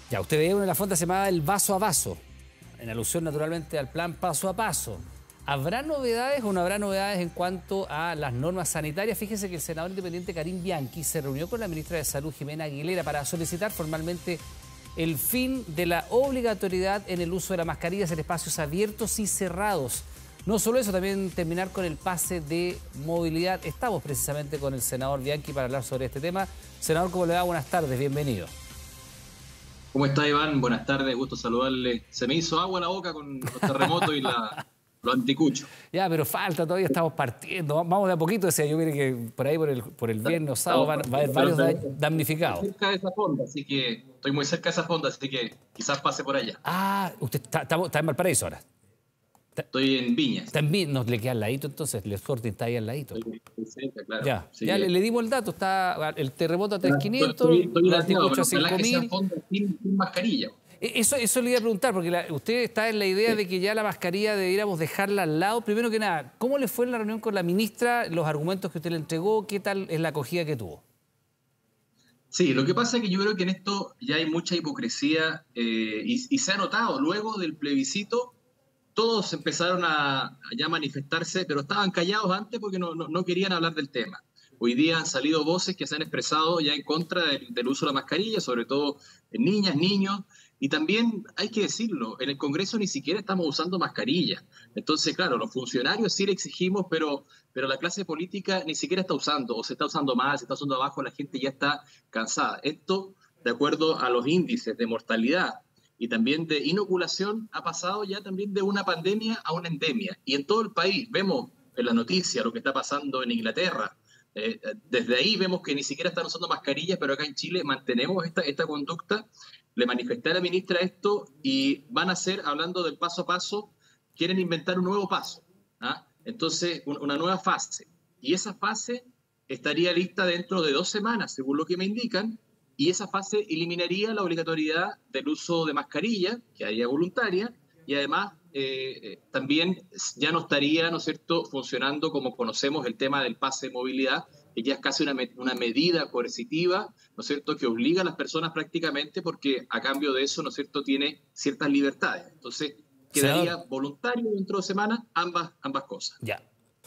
Ya, usted veía una de las fondas llamada el vaso a vaso, en alusión naturalmente al plan paso a paso. ¿Habrá novedades o no habrá novedades en cuanto a las normas sanitarias? Fíjese que el senador independiente Karim Bianchi se reunió con la ministra de Salud, Jimena Aguilera, para solicitar formalmente el fin de la obligatoriedad en el uso de las mascarillas en espacios abiertos y cerrados. No solo eso, también terminar con el pase de movilidad. Estamos precisamente con el senador Bianchi para hablar sobre este tema. Senador, ¿cómo le va? Buenas tardes, bienvenido. ¿Cómo está, Iván? Buenas tardes, gusto saludarle. Se me hizo agua la boca con los terremotos y los anticuchos. Ya, pero falta, todavía estamos partiendo. Vamos de a poquito, decía yo, mire que por ahí por el viernes o sábado va a haber varios damnificados. Estoy cerca de esa fonda, así que estoy muy cerca de esa fonda, así que quizás pase por allá. Ah, usted está en Valparaíso ahora. Estoy en Viña. También nos le queda al ladito, entonces, el Sporting está ahí al ladito. Estoy cerca, claro. Ya, Sí, ya le dimos el dato, está el terremoto a 3.500, estoy los anticuchos a ojalá que sean 5.000. fondas sin mascarilla. Eso le iba a preguntar, porque usted está en la idea de que ya la mascarilla debiéramos dejarla al lado. Primero que nada, ¿cómo le fue en la reunión con la ministra? Los argumentos que usted le entregó, ¿qué tal es la acogida que tuvo? Sí, lo que pasa es que yo creo que en esto ya hay mucha hipocresía y se ha notado luego del plebiscito. Todos empezaron a ya manifestarse, pero estaban callados antes porque no querían hablar del tema. Hoy día han salido voces que se han expresado ya en contra del uso de la mascarilla, sobre todo en niñas, niños, y también hay que decirlo, en el Congreso ni siquiera estamos usando mascarilla. Entonces, claro, los funcionarios sí le exigimos, pero la clase política ni siquiera está usando, o se está usando más, se está usando abajo, la gente ya está cansada. Esto, de acuerdo a los índices de mortalidad y también de inoculación, ha pasado ya también de una pandemia a una endemia. Y en todo el país vemos en las noticias lo que está pasando en Inglaterra. Desde ahí vemos que ni siquiera están usando mascarillas, pero acá en Chile mantenemos esta conducta. Le manifesté a la ministra esto y van a hacer, hablando del paso a paso, quieren inventar un nuevo paso, ¿ah? Entonces, una nueva fase. Y esa fase estaría lista dentro de 2 semanas, según lo que me indican, y esa fase eliminaría la obligatoriedad del uso de mascarilla, que haría voluntaria, y además también ya no estaría, ¿no es cierto?, funcionando como conocemos el tema del pase de movilidad, que ya es casi una medida coercitiva, ¿no es cierto?, que obliga a las personas prácticamente porque a cambio de eso, ¿no es cierto?, tiene ciertas libertades. Entonces, quedaría Senador, voluntario dentro de semanas ambas cosas. ya,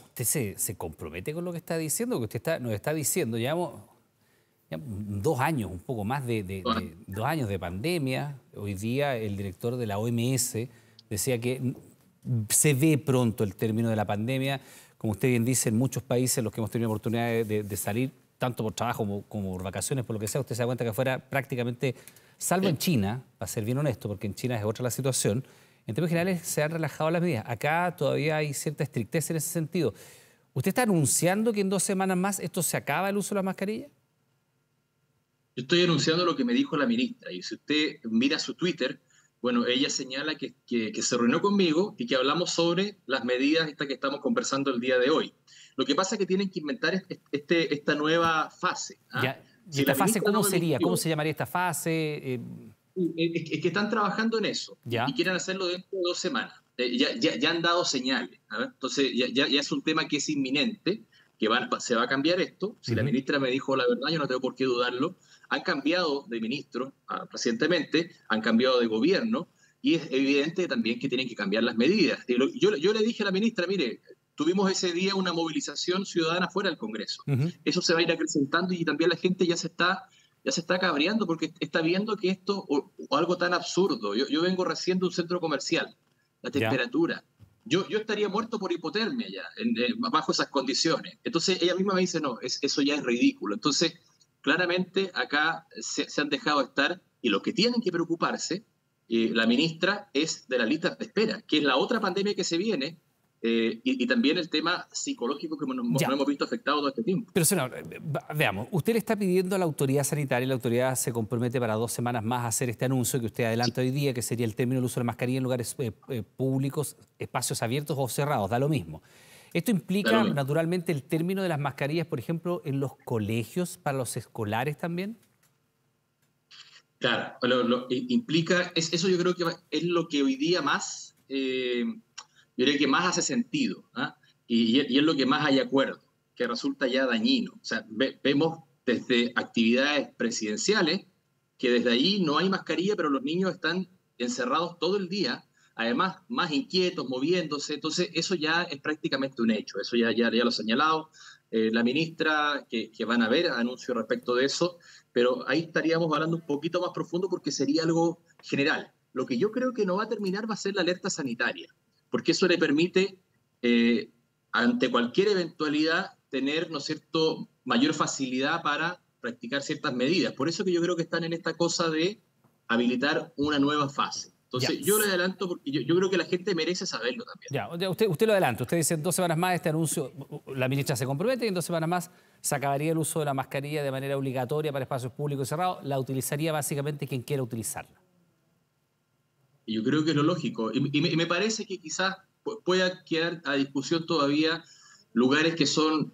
¿usted se compromete con lo que está diciendo? Que usted nos está diciendo, llevamos 2 años, un poco más de 2 años de pandemia. Hoy día el director de la OMS decía que se ve pronto el término de la pandemia. Como usted bien dice, en muchos países los que hemos tenido oportunidad de salir, tanto por trabajo como por vacaciones, por lo que sea, usted se da cuenta que afuera prácticamente, salvo en China, para ser bien honesto, porque en China es otra la situación, en términos generales se han relajado las medidas. Acá todavía hay cierta estrictez en ese sentido. ¿Usted está anunciando que en 2 semanas más esto se acaba el uso de la mascarilla? Yo estoy anunciando lo que me dijo la ministra, y si usted mira su Twitter, bueno, ella señala que se reunió conmigo y que hablamos sobre las medidas estas que estamos conversando el día de hoy. Lo que pasa es que tienen que inventar esta nueva fase, ¿ah? Ya. ¿Y Si esta la fase ministra cómo no me sería? ¿Cómo mintió, se llamaría esta fase? es que están trabajando en eso y ¿Ya? quieren hacerlo dentro de 2 semanas. Ya han dado señales, ¿ah? Entonces ya es un tema que es inminente, que se va a cambiar esto. Si la ministra me dijo la verdad, yo no tengo por qué dudarlo. Han cambiado de ministro recientemente, han cambiado de gobierno, y es evidente también que tienen que cambiar las medidas. Yo le dije a la ministra, mire, tuvimos ese día una movilización ciudadana fuera del Congreso. Eso se va a ir acrecentando y también la gente ya se está cabreando porque está viendo que esto, o algo tan absurdo. Yo vengo recién de un centro comercial, la ¿Ya? temperatura. Yo estaría muerto por hipotermia ya, bajo esas condiciones. Entonces ella misma me dice, no, eso ya es ridículo. Entonces, claramente acá se han dejado estar, y los que tienen que preocuparse, la ministra, es de las listas de espera, que es la otra pandemia que se viene, y también el tema psicológico que nos Ya. hemos visto afectados todo este tiempo. Pero, senador, veamos, usted le está pidiendo a la autoridad sanitaria, y la autoridad se compromete para 2 semanas más a hacer este anuncio que usted adelanta hoy día, que sería el término del uso de la mascarilla en lugares públicos, espacios abiertos o cerrados, da lo mismo. ¿Esto implica, naturalmente, el término de las mascarillas, por ejemplo, en los colegios, para los escolares también? Claro, implica, eso yo creo que es lo que hoy día más, yo creo que más hace sentido, ¿ah? Y es lo que más hay acuerdo, que resulta ya dañino. O sea, vemos desde actividades presidenciales que desde ahí no hay mascarilla, pero los niños están encerrados todo el día, además más inquietos, moviéndose, entonces eso ya es prácticamente un hecho, eso ya lo ha señalado la ministra, que van a haber anuncios respecto de eso, pero ahí estaríamos hablando un poquito más profundo porque sería algo general. Lo que yo creo que no va a terminar va a ser la alerta sanitaria, porque eso le permite, ante cualquier eventualidad, tener, ¿no es cierto?, mayor facilidad para practicar ciertas medidas. Por eso que yo creo que están en esta cosa de habilitar una nueva fase. Entonces, Ya. yo lo adelanto porque yo creo que la gente merece saberlo también. Ya, usted lo adelanta. Usted dice en 2 semanas más este anuncio, la ministra se compromete y en 2 semanas más se acabaría el uso de la mascarilla de manera obligatoria para espacios públicos y cerrados. La utilizaría básicamente quien quiera utilizarla. Y yo creo que es lo lógico. Y me parece que quizás pueda quedar a discusión todavía lugares que son,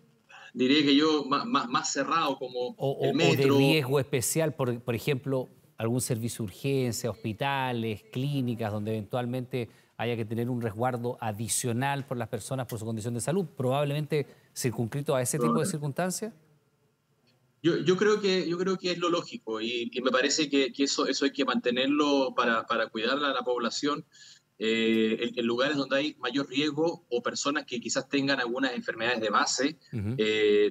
diría que yo, más cerrados, como el O de metro. riesgo especial, por ejemplo, algún servicio de urgencia, hospitales, clínicas, donde eventualmente haya que tener un resguardo adicional por las personas por su condición de salud, probablemente circunscrito a ese tipo de circunstancias. Yo creo que es lo lógico y me parece que eso hay que mantenerlo para cuidar a la población en lugares donde hay mayor riesgo o personas que quizás tengan algunas enfermedades de base. Ujú.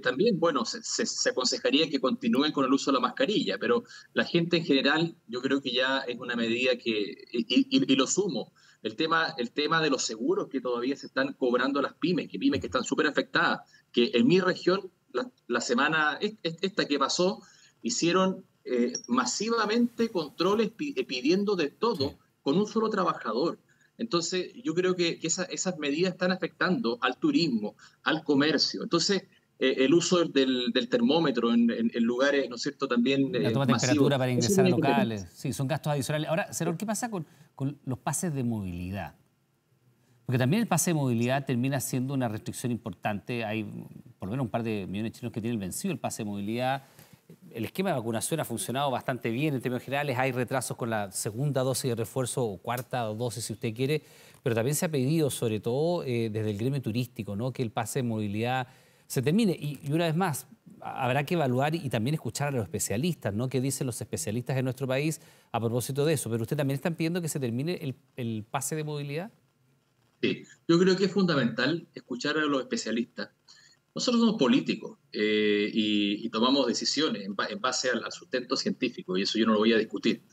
También, bueno, se aconsejaría que continúen con el uso de la mascarilla, pero la gente en general yo creo que ya es una medida y lo sumo. El tema de los seguros que todavía se están cobrando a las pymes que están súper afectadas, que en mi región la semana esta que pasó, hicieron masivamente controles pidiendo de Sí. todo con un solo trabajador. Entonces, yo creo que esas medidas están afectando al turismo, al comercio. Entonces, el uso del termómetro en lugares, ¿no es cierto?, también La toma de masivos, temperatura para eso ingresar a tiene que locales. terminar. Sí, son gastos adicionales. Ahora, Serol, ¿qué pasa con los pases de movilidad? Porque también el pase de movilidad termina siendo una restricción importante. Hay por lo menos un par de millones de chilenos que tienen vencido el pase de movilidad. El esquema de vacunación ha funcionado bastante bien en términos generales. Hay retrasos con la segunda dosis de refuerzo o cuarta dosis, si usted quiere. Pero también se ha pedido, sobre todo desde el gremio turístico, ¿no?, que el pase de movilidad se termine. Y una vez más, habrá que evaluar y también escuchar a los especialistas, ¿no?, qué dicen los especialistas en nuestro país a propósito de eso. Pero usted también está pidiendo que se termine el pase de movilidad. Sí, yo creo que es fundamental escuchar a los especialistas. Nosotros somos políticos y tomamos decisiones en base al sustento científico y eso yo no lo voy a discutir.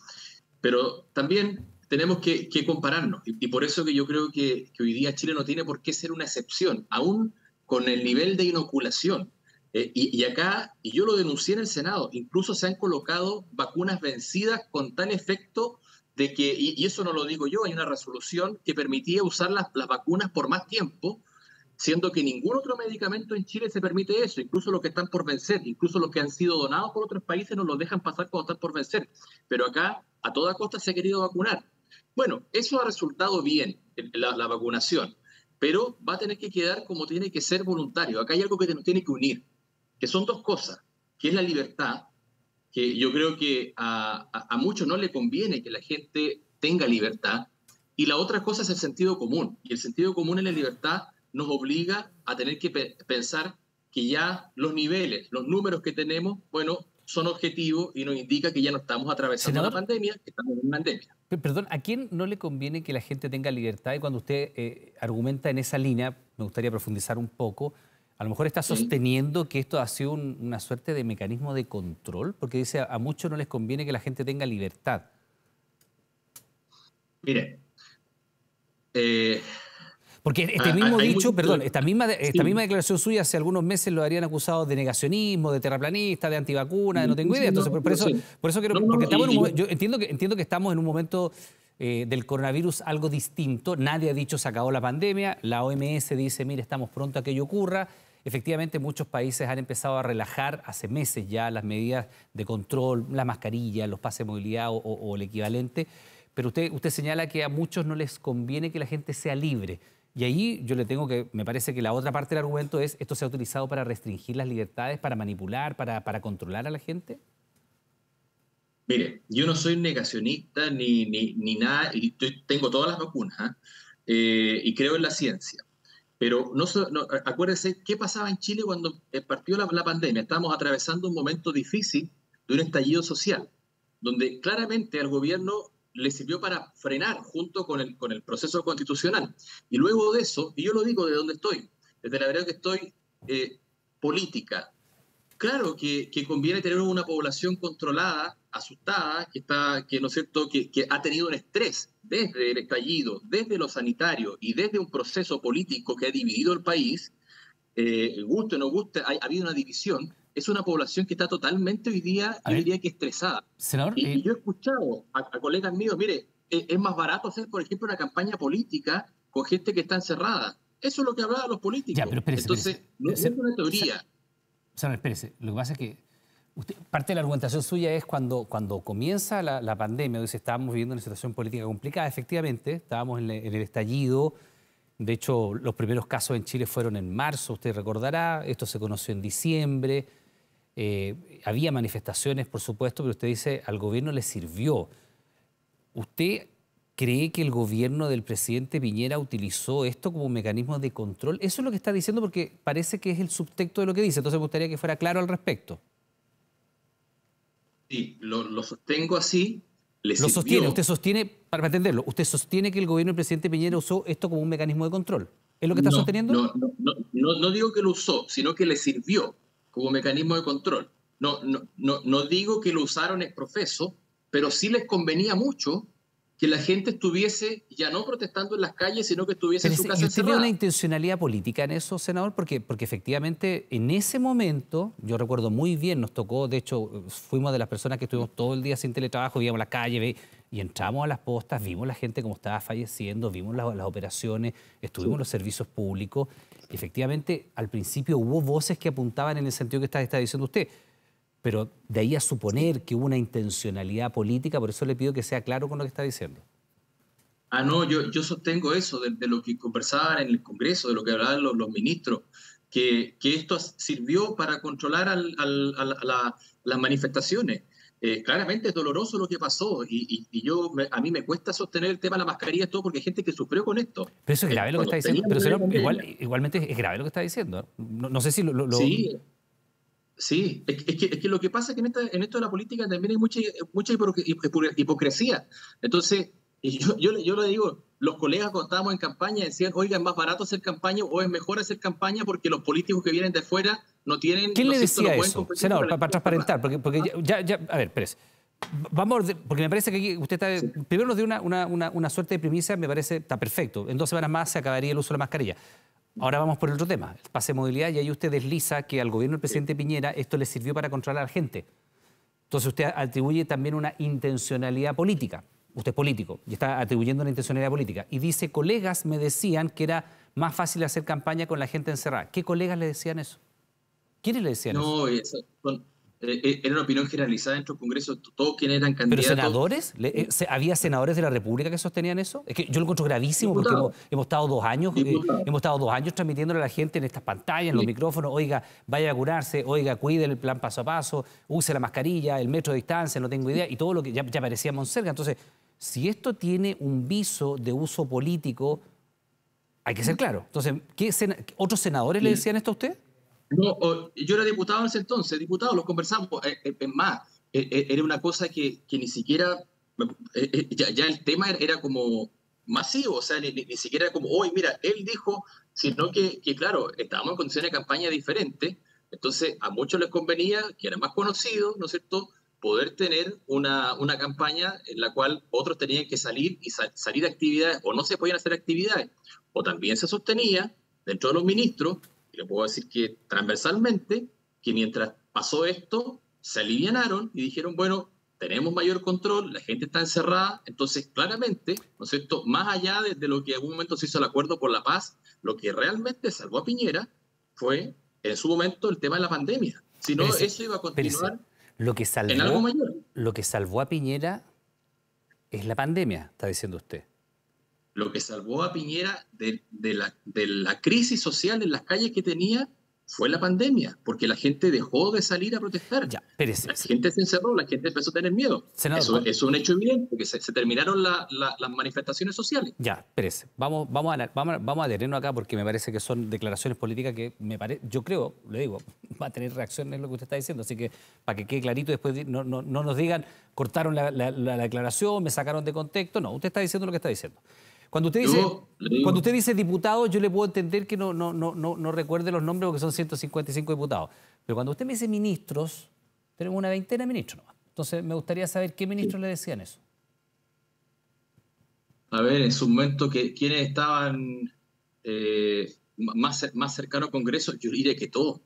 Pero también tenemos que compararnos y por eso que yo creo que hoy día Chile no tiene por qué ser una excepción, aún con el nivel de inoculación. Y acá, y yo lo denuncié en el Senado, incluso se han colocado vacunas vencidas con tal efecto de que, y eso no lo digo yo, hay una resolución que permitía usar las vacunas por más tiempo, siendo que ningún otro medicamento en Chile se permite eso, incluso los que están por vencer, incluso los que han sido donados por otros países nos los dejan pasar cuando están por vencer. Pero acá a toda costa se ha querido vacunar. Bueno, eso ha resultado bien, la vacunación, pero va a tener que quedar como tiene que ser voluntario. Acá hay algo que nos tiene que unir, que son dos cosas, que es la libertad, que yo creo que a muchos no le conviene que la gente tenga libertad, y la otra cosa es el sentido común, y el sentido común en la libertad nos obliga a tener que pensar que ya los niveles, los números que tenemos, bueno, son objetivos y nos indica que ya no estamos atravesando una Senador, pandemia, que estamos en una endemia. perdón, ¿a quién no le conviene que la gente tenga libertad? Y cuando usted argumenta en esa línea, me gustaría profundizar un poco. A lo mejor está ¿Sí? sosteniendo que esto ha sido una suerte de mecanismo de control, porque dice a muchos no les conviene que la gente tenga libertad. Mire, eh, Porque este mismo hay dicho, muchos... perdón, esta misma Sí, declaración suya hace algunos meses lo habrían acusado de negacionismo, de terraplanista, de antivacuna, de no tengo idea. sí, Entonces, no, por eso, sí. por eso quiero, No, porque no, estamos en un y momento, yo entiendo que estamos en un momento del coronavirus algo distinto. Nadie ha dicho se acabó la pandemia. La OMS dice, mire, estamos pronto a que ello ocurra. Efectivamente, muchos países han empezado a relajar hace meses ya las medidas de control, la mascarilla, los pases de movilidad o el equivalente. Pero usted señala que a muchos no les conviene que la gente sea libre. Y ahí yo le tengo que, me parece que la otra parte del argumento es, ¿esto se ha utilizado para restringir las libertades, para manipular, para controlar a la gente? mire, yo no soy negacionista ni nada, y tengo todas las vacunas, ¿ah? Y creo en la ciencia. Pero acuérdese qué pasaba en Chile cuando partió la pandemia. Estábamos atravesando un momento difícil de un estallido social. donde claramente al gobierno le sirvió para frenar junto con el proceso constitucional. Y luego de eso, y yo lo digo de donde estoy, desde la verdad que estoy, política. Claro que conviene tener una población controlada, asustada, que ¿no es cierto?, que ha tenido un estrés desde el estallido, desde lo sanitario y desde un proceso político que ha dividido el país, guste o no guste, ha habido una división. Es una población que está totalmente hoy día, A yo ver, diría que estresada. senador, Y yo he escuchado a colegas míos, mire, es más barato hacer, por ejemplo, una campaña política con gente que está encerrada. Eso es lo que hablaban los ya, políticos. pero espérese, Entonces, no es una teoría. Senador, espérese. Lo que pasa es que parte de la argumentación suya es cuando comienza la pandemia, dice, estábamos viviendo una situación política complicada. Efectivamente, estábamos en el estallido. De hecho, los primeros casos en Chile fueron en marzo, usted recordará. Esto se conoció en diciembre. Había manifestaciones, por supuesto, pero usted dice, al gobierno le sirvió. ¿Usted cree que el gobierno del presidente Piñera utilizó esto como un mecanismo de control? Eso es lo que está diciendo porque parece que es el subtexto de lo que dice. Entonces me gustaría que fuera claro al respecto. Sí, lo sostengo así, le Lo sostiene, sirvió. usted sostiene, para entenderlo, usted sostiene que el gobierno del presidente Piñera usó esto como un mecanismo de control. ¿Es lo que está No, sosteniendo? no digo que lo usó, sino que le sirvió como mecanismo de control. No digo que lo usaron ex profeso, pero sí les convenía mucho que la gente estuviese ya no protestando en las calles, sino que estuviese en Pero, su ¿y casa usted ve una encerrada. intencionalidad política en eso, senador? Porque efectivamente en ese momento, yo recuerdo muy bien, nos tocó, de hecho, fuimos de las personas que estuvimos todo el día sin teletrabajo, íbamos a la calle y entramos a las postas, vimos la gente como estaba falleciendo, vimos las operaciones, estuvimos en los servicios públicos. Y efectivamente, al principio hubo voces que apuntaban en el sentido que está diciendo usted. Pero de ahí a suponer que hubo una intencionalidad política, por eso le pido que sea claro con lo que está diciendo. Ah, no, yo sostengo eso de lo que conversaban en el Congreso, de lo que hablaban los ministros, que esto sirvió para controlar las manifestaciones. Claramente es doloroso lo que pasó a mí me cuesta sostener el tema de la mascarilla, todo porque hay gente que sufrió con esto. Pero eso es grave lo que está Cuando diciendo. teníamos Pero la senador, pandemia. igualmente es grave lo que está diciendo. No sé si Sí, sí, es que lo que pasa es que en esto de la política también hay mucha hipocresía. Entonces, yo le digo, los colegas cuando estábamos en campaña decían, oiga, es más barato hacer campaña o es mejor hacer campaña porque los políticos que vienen de fuera no tienen, ¿quién ¿no le es cierto?, decía no pueden eso? competir Senador, con la para gente encerrada. transparentar, porque a ver, espérese. Porque me parece que aquí usted Sí. está... Primero nos dio una suerte de primicia, me parece, está perfecto. En 2 semanas más se acabaría el uso de la mascarilla. Ahora vamos por el otro tema, el pase de movilidad, y ahí usted desliza que al gobierno del presidente Piñera esto le sirvió para controlar a la gente. Entonces usted atribuye también una intencionalidad política. Usted es político y está atribuyendo una intencionalidad política. Y dice, colegas me decían que era más fácil hacer campaña con la gente encerrada. ¿Qué colegas le decían eso? ¿Quiénes le decían eso? No, era una opinión generalizada dentro del Congreso, todos quienes eran ¿Pero candidatos, senadores? ¿Había senadores de la República que sostenían eso? Es que yo lo encuentro gravísimo porque diputados, hemos estado 2 años, diputados. hemos estado 2 años transmitiéndole a la gente en estas pantallas, en los Sí. micrófonos, oiga, vaya a curarse, oiga, cuide el plan paso a paso, use la mascarilla, el metro de distancia, no tengo idea, y todo lo que ya parecíamos cerca. Entonces, si esto tiene un viso de uso político, hay que ser claro. Entonces, ¿otros senadores le Sí. decían esto a usted? No, yo era diputado en ese entonces, diputado, lo conversamos. Es más, era una cosa que ni siquiera, ya el tema era como masivo, o sea, ni siquiera era como, hoy mira, él dijo, sino que, claro, estábamos en condiciones de campaña diferentes, entonces a muchos les convenía, que era más conocido, ¿no es cierto?, poder tener una campaña en la cual otros tenían que salir y salir de actividades o no se podían hacer actividades, o también se sostenía dentro de los ministros y le puedo decir que transversalmente, que mientras pasó esto, se alivianaron y dijeron, bueno, tenemos mayor control, la gente está encerrada, entonces claramente, ¿no es cierto?, más allá de lo que en algún momento se hizo el acuerdo por la paz, lo que realmente salvó a Piñera fue en su momento el tema de la pandemia. Si no, Espérese, eso iba a espérese. continuar Lo que en algo salvó, mayor. lo que salvó a Piñera es la pandemia, está diciendo usted. Lo que salvó a Piñera de la crisis social en las calles que tenía fue la pandemia, porque la gente dejó de salir a protestar. Ya, espérese. La gente se encerró, la gente empezó a tener miedo. Senador, Eso es un hecho evidente, que se terminaron las manifestaciones sociales. ya, espérese. Vamos a detenernos acá porque me parece que son declaraciones políticas que yo creo, le digo, va a tener reacción en lo que usted está diciendo. Así que para que quede clarito, después no nos digan, cortaron la declaración, me sacaron de contexto. No, usted está diciendo lo que está diciendo. Cuando usted dice diputado, yo le puedo entender que no recuerde los nombres porque son 155 diputados. Pero cuando usted me dice ministros, tenemos una veintena de ministros nomás. Entonces me gustaría saber qué ministros le decían eso. A ver, en su momento, ¿quiénes estaban más cercanos al Congreso? Yo diría que todos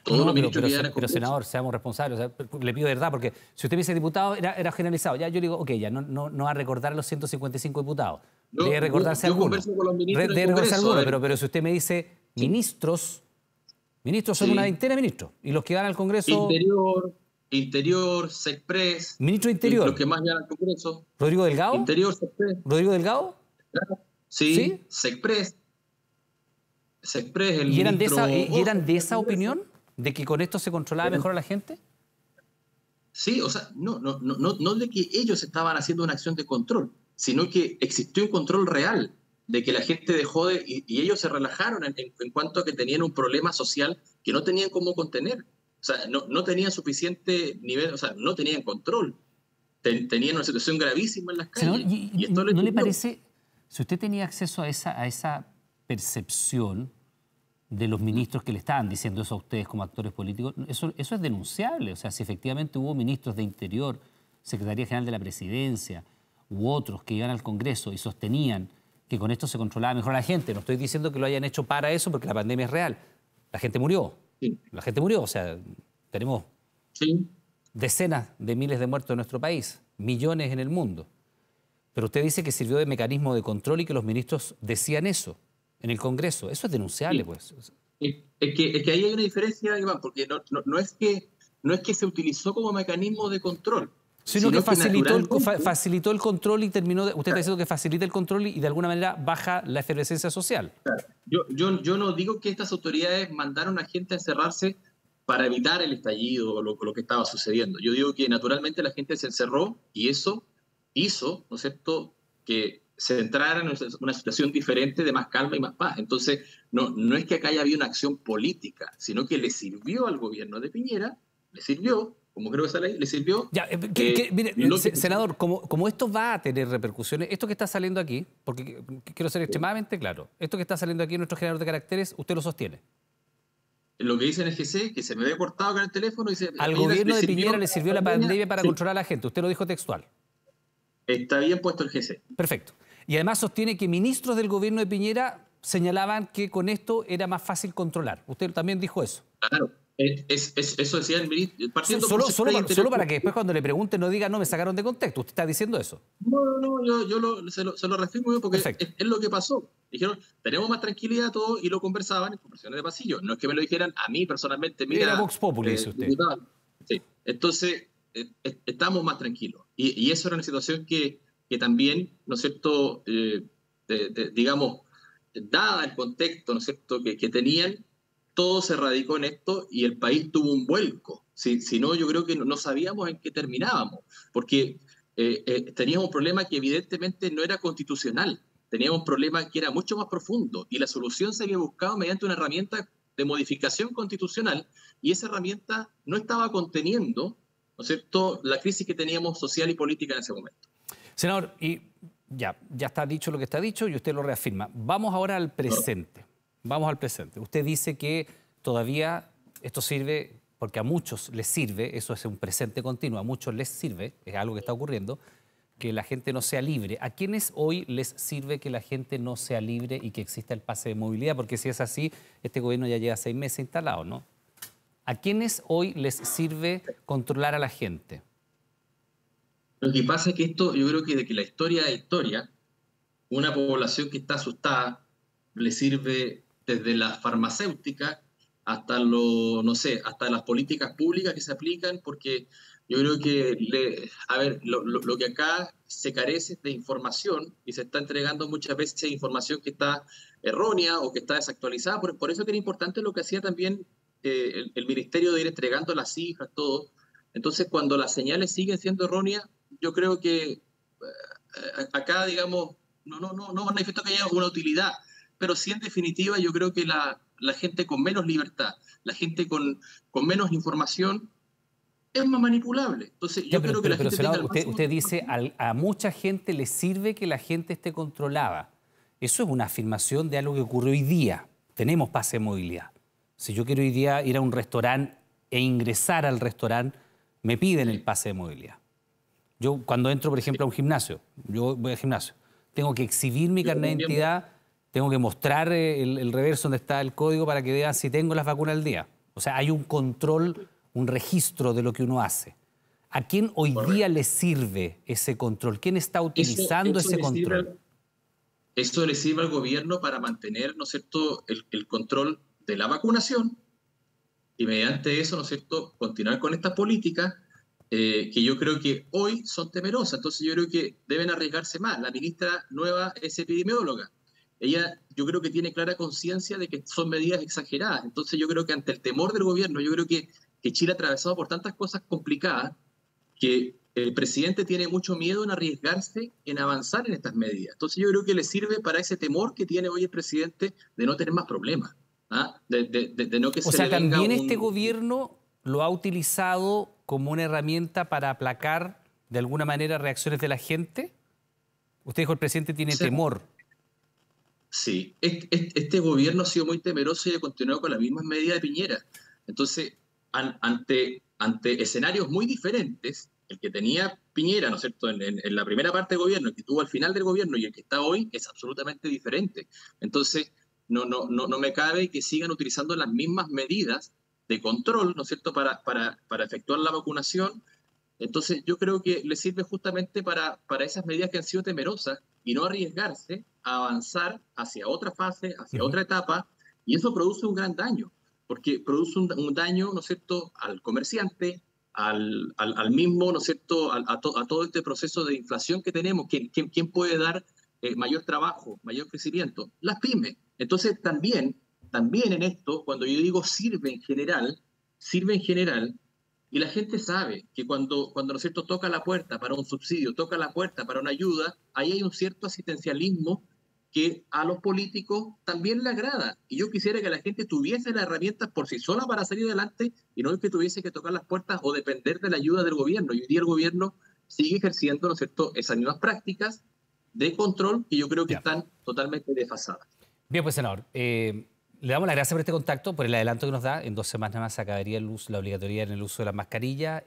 los ministros que iban al pero Congreso. senador, seamos responsables. O sea, le pido de verdad, porque si usted me dice diputado, era generalizado. Ya yo digo, ok, ya no va a recordar a los 155 diputados. Debe recordarse algunos. Debe recordarse algunos, pero si usted me dice ministros son una veintena de ministros. Y los que van al Congreso... Interior, Sexpress. Ministro de Interior. Los que más llegan al Congreso. ¿Rodrigo Delgado? Interior, Sexpress. ¿Rodrigo Delgado? Sí. Sexpress. ¿Y eran de esa opinión? ¿De que con esto se controlaba mejor a la gente? Sí, o sea, no de que ellos estaban haciendo una acción de control, sino que existió un control real, de que la gente dejó y ellos se relajaron en cuanto a que tenían un problema social que no tenían cómo contener. O sea, no tenían suficiente nivel, o sea, no tenían control. Tenían una situación gravísima en las calles. Señor, y esto ¿no le parece, si usted tenía acceso a esa percepción de los ministros que le estaban diciendo eso a ustedes como actores políticos, eso es denunciable? O sea, si efectivamente hubo ministros de Interior, Secretaría General de la Presidencia u otros que iban al Congreso y sostenían que con esto se controlaba mejor a la gente, no estoy diciendo que lo hayan hecho para eso porque la pandemia es real. La gente murió. Sí. La gente murió, o sea, tenemos decenas de miles de muertos en nuestro país, millones en el mundo. Pero usted dice que sirvió de mecanismo de control y que los ministros decían eso en el Congreso. Eso es denunciable, pues. Es que ahí hay una diferencia, Iván, porque no es que se utilizó como mecanismo de control, sino que facilitó el control y terminó... Usted está diciendo que facilita el control y de alguna manera baja la efervescencia social. Yo no digo que estas autoridades mandaron a gente a encerrarse para evitar el estallido o lo que estaba sucediendo. Yo digo que naturalmente la gente se encerró y eso hizo, ¿no es cierto?, que se entrara en una situación diferente de más calma y más paz. Entonces, no es que acá haya habido una acción política, sino que le sirvió al gobierno de Piñera, le sirvió, como creo que esa ley, le sirvió... Ya, mire, senador, como esto va a tener repercusiones, esto que está saliendo aquí, porque quiero ser extremadamente claro, esto que está saliendo aquí en nuestro generador de caracteres, usted lo sostiene. Lo que dice en el GC, que se me había cortado con el teléfono... Dice, al gobierno de Piñera le sirvió la pandemia para controlar a la gente, usted lo dijo textual. Está bien puesto el GC. Perfecto. Y además sostiene que ministros del gobierno de Piñera señalaban que con esto era más fácil controlar. Usted también dijo eso. Claro. Eso decía el ministro. Solo para que después cuando le pregunten no diga no, me sacaron de contexto. ¿Usted está diciendo eso? No, yo se lo reafirmo porque es lo que pasó. Dijeron, tenemos más tranquilidad todos y lo conversaban en conversaciones de pasillo. No es que me lo dijeran a mí personalmente. Mira, era Vox Populi, dice usted. Sí. Entonces, estamos más tranquilos. Y eso era una situación que también, ¿no es cierto?, digamos, dada el contexto, ¿no es cierto?, que tenían, todo se radicó en esto y el país tuvo un vuelco. Si no, yo creo que no sabíamos en qué terminábamos, porque teníamos un problema que evidentemente no era constitucional, teníamos un problema que era mucho más profundo y la solución se había buscado mediante una herramienta de modificación constitucional y esa herramienta no estaba conteniendo, ¿no es cierto?, la crisis que teníamos social y política en ese momento. Senador, y ya está dicho lo que está dicho y usted lo reafirma. Vamos ahora al presente. Vamos al presente. Usted dice que todavía esto sirve, porque a muchos les sirve, eso es un presente continuo, a muchos les sirve, es algo que está ocurriendo, que la gente no sea libre. ¿A quiénes hoy les sirve que la gente no sea libre y que exista el pase de movilidad? Porque si es así, este gobierno ya lleva 6 meses instalado, ¿no? ¿A quiénes hoy les sirve controlar a la gente? Lo que pasa es que esto, yo creo que de que la historia es historia, una población que está asustada le sirve desde la farmacéutica hasta hasta las políticas públicas que se aplican, porque Yo creo que, a ver, lo que acá se carece es de información y se está entregando muchas veces información que está errónea o que está desactualizada. Por eso que era importante lo que hacía también el ministerio de ir entregando las cifras, todo. Entonces, cuando las señales siguen siendo erróneas, yo creo que acá, digamos, no manifiesto que haya una utilidad, pero sí en definitiva yo creo que la gente con menos libertad, la gente con menos información, es más manipulable. Entonces, Ya, yo creo que la pero gente tenga senador, el máximo usted de dice información. a mucha gente le sirve que la gente esté controlada. Eso es una afirmación de algo que ocurrió hoy día. Tenemos pase de movilidad. Si yo quiero hoy día ir a un restaurante e ingresar al restaurante, me piden el Sí, pase de movilidad. Yo cuando entro, por sí. ejemplo, a un gimnasio, yo voy al gimnasio, tengo que exhibir mi Yo carnet de también voy. identidad, tengo que mostrar el reverso donde está el código para que vean si tengo las vacunas al día. O sea, hay un control, un registro de lo que uno hace. ¿A quién hoy día Correcto. le sirve ese control? ¿Quién está Eso, utilizando eso ese le sirve control? al, Eso le sirve al gobierno para mantener, ¿no es cierto?, el control de la vacunación y mediante eso, ¿no es cierto?, continuar con estas políticas que yo creo que hoy son temerosas. Entonces yo creo que deben arriesgarse más. La ministra nueva es epidemióloga. Ella, yo creo que tiene clara conciencia de que son medidas exageradas. Entonces yo creo que ante el temor del gobierno, yo creo que Chile ha atravesado por tantas cosas complicadas que el presidente tiene mucho miedo en arriesgarse en avanzar en estas medidas. Entonces yo creo que le sirve para ese temor que tiene hoy el presidente de no tener más problemas, ¿ah? De no que O se sea, le venga también este un... gobierno lo ha utilizado como una herramienta para aplacar de alguna manera reacciones de la gente. Usted dijo el presidente O tiene sea, temor. sí, este gobierno ha sido muy temeroso y ha continuado con las mismas medidas de Piñera. Entonces, ante escenarios muy diferentes, el que tenía Piñera, ¿no es cierto?, en la primera parte del gobierno, el que tuvo al final del gobierno y el que está hoy, es absolutamente diferente. Entonces, no me cabe que sigan utilizando las mismas medidas de control, ¿no es cierto?, para efectuar la vacunación. Entonces, yo creo que le sirve justamente para esas medidas que han sido temerosas y no arriesgarse a avanzar hacia otra fase, hacia Ujú. otra etapa, y eso produce un gran daño, porque produce un daño, ¿no es cierto?, al comerciante, al mismo, ¿no es cierto?, a todo este proceso de inflación que tenemos. ¿Quién puede dar mayor trabajo, mayor crecimiento? Las pymes. Entonces, también en esto, cuando yo digo sirve en general, y la gente sabe que ¿no es cierto?, toca la puerta para un subsidio, toca la puerta para una ayuda, ahí hay un cierto asistencialismo que a los políticos también le agrada. Y yo quisiera que la gente tuviese las herramientas por sí sola para salir adelante y no que tuviese que tocar las puertas o depender de la ayuda del gobierno. Y hoy día el gobierno sigue ejerciendo, ¿no es cierto?, esas mismas prácticas de control que yo creo que Ya. están totalmente desfasadas. Bien, pues, senador, le damos las gracias por este contacto, por el adelanto que nos da. En 2 semanas más se acabaría la obligatoriedad en el uso de la mascarilla.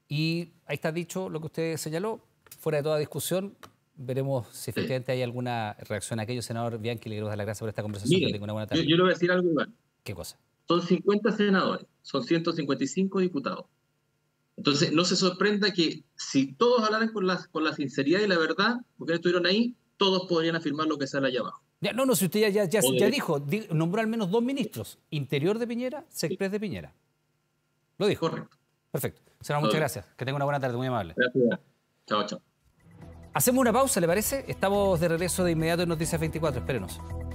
Y ahí está dicho lo que usted señaló, fuera de toda discusión. Veremos si Sí. efectivamente hay alguna reacción a aquello. Senador Bianchi, le quiero dar las gracias por esta conversación. Que Mire, tenga una buena yo tarde. le voy a decir algo igual. ¿Qué cosa? Son 50 senadores, son 155 diputados. Entonces, no se sorprenda que si todos hablaran con la sinceridad y la verdad, porque estuvieron ahí, todos podrían afirmar lo que sale allá abajo. Ya, no, si usted O ya derecho. dijo, nombró al menos 2 ministros. Interior de Piñera, Sí, Sexpress de Piñera. Lo dijo. correcto. Perfecto. Senador, Todo muchas bien. gracias. Que tenga una buena tarde, muy amable. Gracias. Chao, chao. Hacemos una pausa, ¿le parece? Estamos de regreso de inmediato en Noticias 24. Espérenos.